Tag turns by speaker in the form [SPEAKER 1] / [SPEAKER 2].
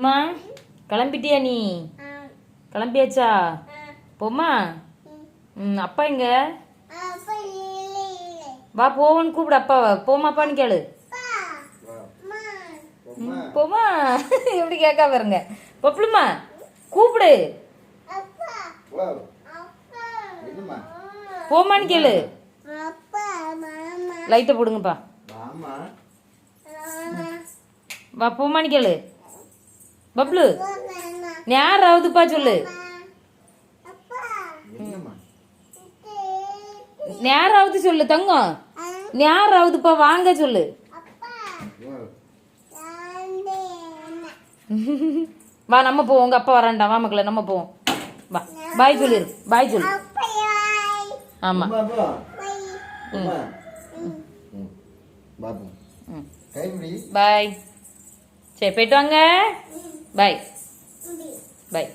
[SPEAKER 1] அம்மா கிளம்பிட்டியா நீ? கிளம்பியாச்சா? போமா. அப்பா எங்க? வா போவோன்னு கூப்பிடு அப்பாவை. போமாப்பான்னு கேளு. போமா. எப்படி கேட்கா பாருங்க. பப்புளுமா கூப்பிடு. போமான்னு கேளு. லைட்டை போடுங்கப்பா. வா போமான்னு கேளு. பப்ளு நேராவதுப்பா சொல்லு. நேராவது சொல்லு தங்கம். நேராவதுப்பா வாங்க சொல்லு. வா நம்ம போவோம். உங்க அப்பா வரான்டா. வா மக்களே நம்ம போவோம். வா பாய் சொல்லிரு. பாய் சொல்லு. ஆமா பாய். சரி போயிட்டு வாங்க. பாய் பாய்.